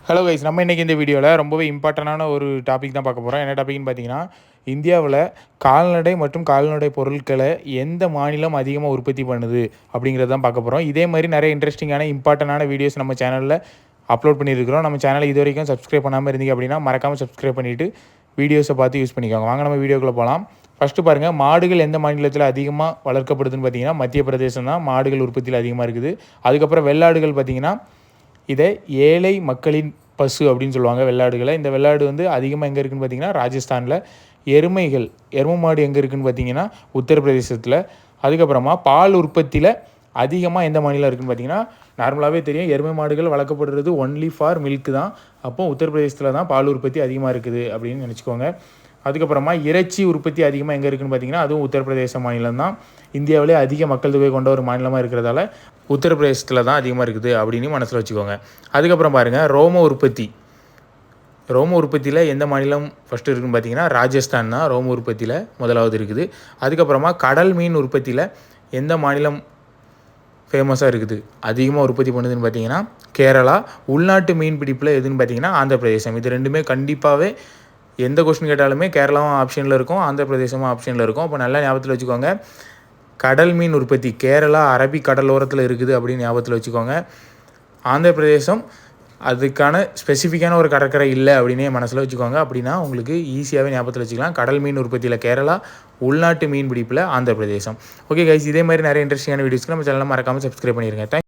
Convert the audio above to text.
Hello guys, நம்ம இன்றைக்கி இந்த வீடியோவில் ரொம்பவே இம்பார்ட்டண்டான ஒரு டாபிக் தான் பார்க்க போகிறோம். என்ன டாபிக்னு பார்த்தீங்கன்னா, இந்தியாவில் கால்நடை மற்றும் கால்நடை பொருட்களை எந்த மாநிலம் அதிகமாக உற்பத்தி பண்ணுது அப்படிங்கிறது தான் பார்க்க போகிறோம். இதே மாதிரி நிறைய இன்ட்ரெஸ்டிங்கான இம்பார்ட்டண்டான வீடியோஸ் நம்ம சேனலில் அப்லோட் பண்ணியிருக்கிறோம். நம்ம சேனலை இது வரைக்கும் சப்ஸ்கிரைப் பண்ணாமல் இருந்தீங்க அப்படின்னா மறக்காமல் சப்ஸ்கிரைப் பண்ணிவிட்டு வீடியோஸை பார்த்து யூஸ் பண்ணிக்கோங்க. வாங்க நம்ம வீடியோக்குள்ளே போகலாம். ஃபஸ்ட்டு பாருங்கள், மாடுகள் எந்த மாநிலத்தில் அதிகமாக வளர்க்கப்படுதுன்னு பார்த்தீங்கன்னா மத்திய பிரதேசம் தான் மாடுகள் உற்பத்தியில் அதிகமாக இருக்குது. அதுக்கப்புறம் வெள்ளாடுகள் பார்த்திங்கன்னா இதை ஏழை மக்களின் பசு அப்படின்னு சொல்லுவாங்க வெள்ளாடுகளை. இந்த வெள்ளாடு வந்து அதிகமாக எங்கே இருக்குதுன்னு பார்த்தீங்கன்னா ராஜஸ்தானில். எருமை மாடு எங்கே இருக்குதுன்னு பார்த்தீங்கன்னா உத்தரப்பிரதேசத்தில். அதுக்கப்புறமா பால் உற்பத்தியில் அதிகமாக எந்த மாநிலம் இருக்குதுன்னு பார்த்தீங்கன்னா, நார்மலாகவே தெரியும் எருமை மாடுகள் வளர்க்கப்படுறது ஒன்லி ஃபார் மில்க்கு தான். அப்போது உத்தரப்பிரதேசத்தில் தான் பால் உற்பத்தி அதிகமாக இருக்குது அப்படின்னு நினச்சிக்கோங்க. அதுக்கப்புறமா இறைச்சி உற்பத்தி அதிகமாக எங்கே இருக்குதுன்னு பார்த்தீங்கன்னா அதுவும் உத்தரப்பிரதேச மாநிலம் தான். இந்தியாவிலே அதிக மக்கள் தொகை கொண்ட ஒரு மாநிலமாக இருக்கிறதால உத்தரப்பிரதேசத்தில் தான் அதிகமாக இருக்குது அப்படின்னு மனசில் வச்சுக்கோங்க. அதுக்கப்புறம் பாருங்கள், ரோம உற்பத்தியில் எந்த மாநிலம் ஃபஸ்ட்டு இருக்குதுன்னு பார்த்தீங்கன்னா ராஜஸ்தான் தான் ரோம உற்பத்தியில் முதலாவது இருக்குது. அதுக்கப்புறமா கடல் மீன் உற்பத்தியில் எந்த மாநிலம் ஃபேமஸாக இருக்குது, அதிகமாக உற்பத்தி பண்ணுதுன்னு பார்த்தீங்கன்னா கேரளா. உள்நாட்டு மீன் பிடிப்பில் எதுன்னு பார்த்தீங்கன்னா ஆந்திர பிரதேசம். இது ரெண்டுமே கண்டிப்பாகவே எந்த கொஸ்டின் கேட்டாலுமே கேரளாவும் ஆப்ஷனில் இருக்கும், ஆந்திர பிரதேசமும் ஆப்ஷனில் இருக்கும். அப்போ நல்லா ஞாபகத்தில் வச்சுக்கோங்க. கடல் மீன் உற்பத்தி கேரளா அரபிக் கடலோரத்தில் இருக்குது அப்படின்னு ஞாபகத்தில் வச்சுக்கோங்க. ஆந்திர பிரதேசம் அதுக்கான ஸ்பெசிஃபிக்கான ஒரு கடற்கரை இல்லை அப்படின்னே மனசில் வச்சுக்கோங்க. அப்படின்னா உங்களுக்கு ஈஸியாகவே ஞாபகத்தில் வச்சுக்கலாம். கடல் மீன் உற்பத்தியில் கேரளா, உள்நாட்டு மீன் பிடிப்பில் ஆந்திர பிரதேசம். ஓகே கைஸ், இதே மாதிரி நிறைய இன்ட்ரெஸ்டிங்கான வீடியோஸ்க்கு நம்ம சேனலை மறக்காமல் சப்ஸ்கிரைப் பண்ணிடுங்க.